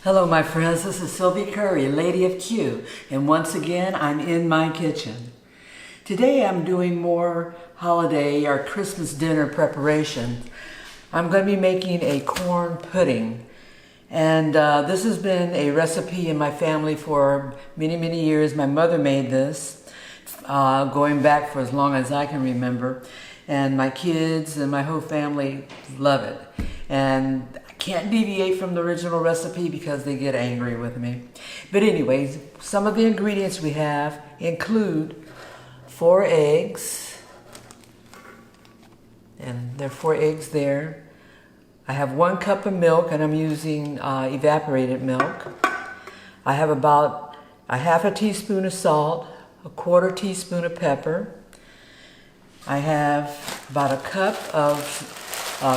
Hello my friends, this is Sylvie Curry, Lady of Q, and once again I'm in my kitchen. Today I'm doing more holiday or Christmas dinner preparation. I'm going to be making a corn pudding, and this has been a recipe in my family for many years. My mother made this going back for as long as I can remember, and my kids and my whole family love it. And can't deviate from the original recipe because they get angry with me. But anyways, some of the ingredients we have include 4 eggs, and there are 4 eggs there. I have 1 cup of milk, and I'm using evaporated milk. I have about a half a teaspoon of salt, a 1/4 teaspoon of pepper. I have about a cup of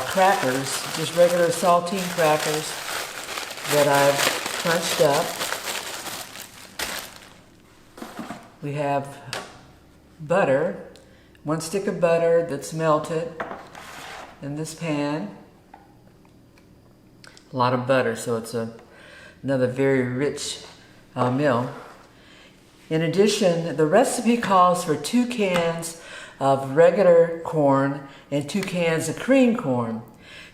crackers, just regular saltine crackers that I've crunched up. We have butter, 1 stick of butter that's melted in this pan. A lot of butter, so it's another very rich meal. In addition, the recipe calls for 2 cans of regular corn and 2 cans of cream corn.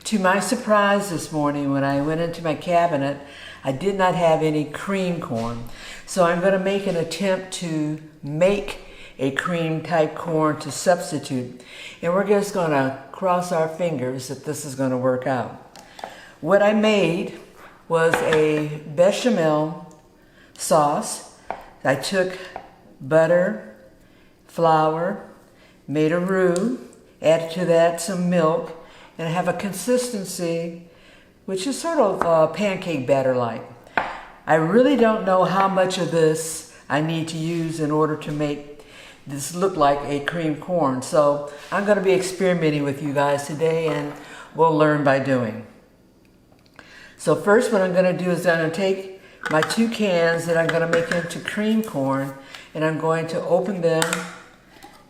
To my surprise this morning, when I went into my cabinet, I did not have any cream corn. So I'm going to make an attempt to make a cream type corn to substitute. And we're just going to cross our fingers that this is going to work out. What I made was a bechamel sauce. I took butter, flour, made a roux, added to that some milk, and I have a consistency which is sort of pancake batter like. I really don't know how much of this I need to use in order to make this look like a cream corn, so I'm going to be experimenting with you guys today, and we'll learn by doing. So first what I'm going to do is I'm going to take my 2 cans that I'm going to make into cream corn, and I'm going to open them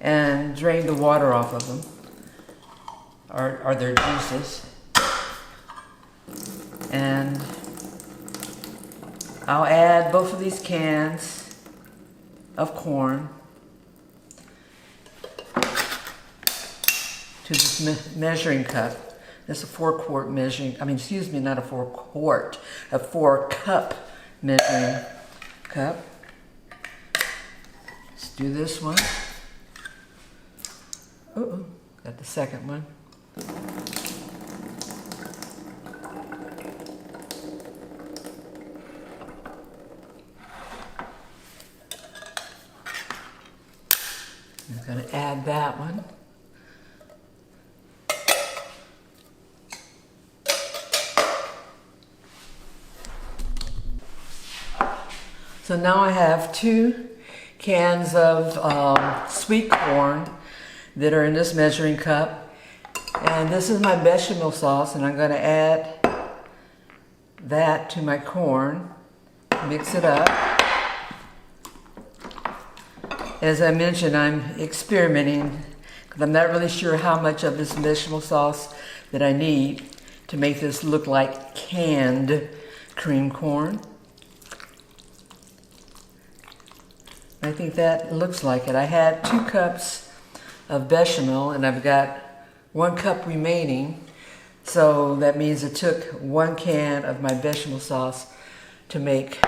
and drain the water off of them, or their juices. And I'll add both of these cans of corn to this measuring cup. This is a 4-quart measuring, not a 4-quart, a 4-cup measuring cup. Let's do this one. Uh-oh, got the second one. I'm going to add that one. So now I have 2 cans of sweet corn that are in this measuring cup, and this is my bechamel sauce, and I'm going to add that to my corn, mix it up. As I mentioned, I'm experimenting because I'm not really sure how much of this bechamel sauce that I need to make this look like canned cream corn. I think that looks like it. I had 2 cups of bechamel, and I've got 1 cup remaining, so that means it took 1 can of my bechamel sauce to make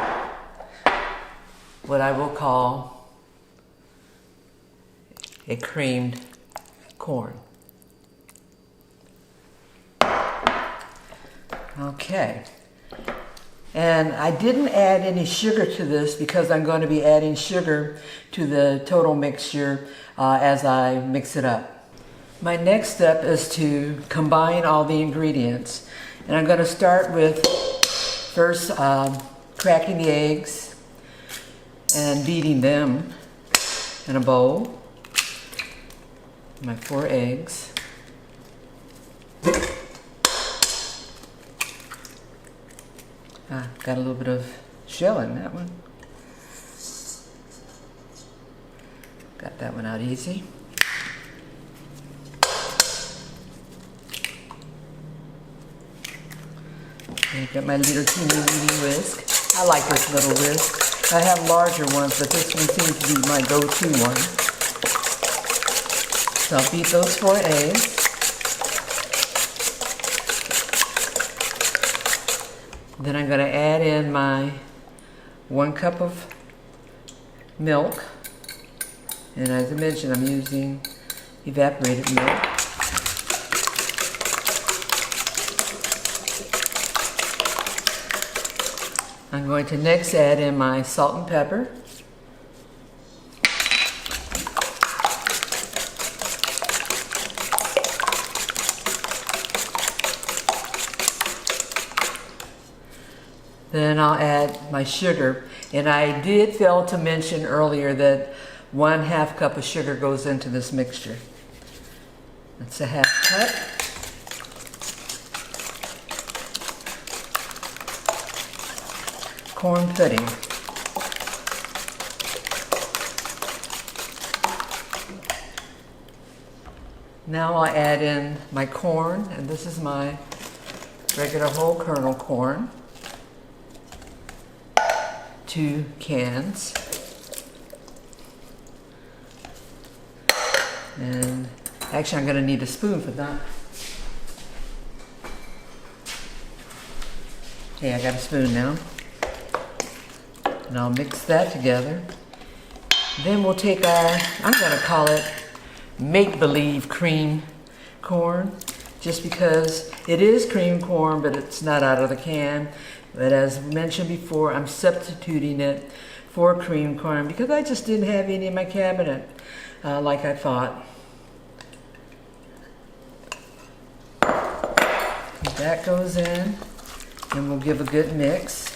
what I will call a creamed corn. Okay. And I didn't add any sugar to this because I'm going to be adding sugar to the total mixture as I mix it up. My next step is to combine all the ingredients. And I'm going to start with first cracking the eggs and beating them in a bowl. My 4 eggs. Got a little bit of shell in that one. Got that one out easy. I've got my little teeny weeny whisk. I like this little whisk. I have larger ones, but this one seems to be my go-to one. So I'll beat those 4 eggs. Then I'm going to add in my 1 cup of milk. And as I mentioned, I'm using evaporated milk. I'm going to next add in my salt and pepper. Then I'll add my sugar. And I did fail to mention earlier that 1/2 cup of sugar goes into this mixture. That's a 1/2 cup. Corn pudding. Now I'll add in my corn, and this is my regular whole kernel corn. 2 cans. And actually I'm going to need a spoon for that. Okay, I got a spoon now. And I'll mix that together. Then we'll take our, I'm going to call it make-believe cream corn, just because it is cream corn, but it's not out of the can. But as mentioned before, I'm substituting it for cream corn because I just didn't have any in my cabinet like I thought. That goes in, and we'll give a good mix.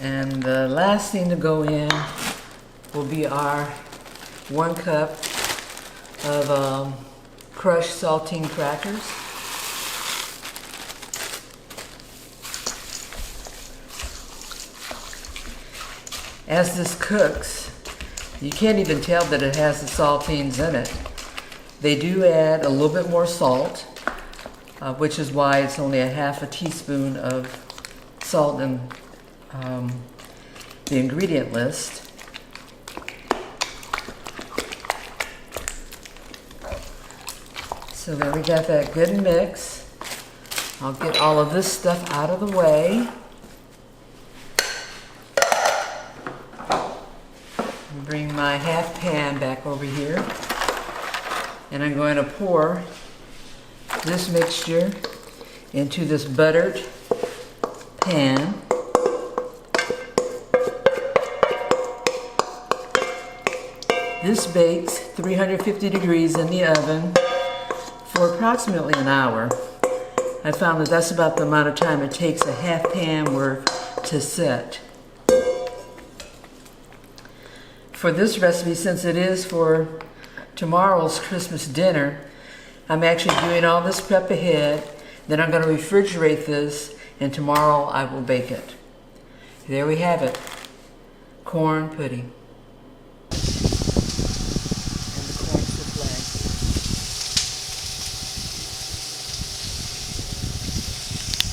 And the last thing to go in will be our 1 cup of crushed saltine crackers. As this cooks, you can't even tell that it has the saltines in it. They do add a little bit more salt, which is why it's only a 1/2 teaspoon of salt in the ingredient list. So there we got that good mix. I'll get all of this stuff out of the way. Bring my 1/2 pan back over here, and I'm going to pour this mixture into this buttered pan. This bakes 350 degrees in the oven for approximately an hour. I found that that's about the amount of time it takes a 1/2 pan worth to set. For this recipe, since it is for tomorrow's Christmas dinner, I'm actually doing all this prep ahead. Then I'm going to refrigerate this, and tomorrow I will bake it. There we have it, corn pudding.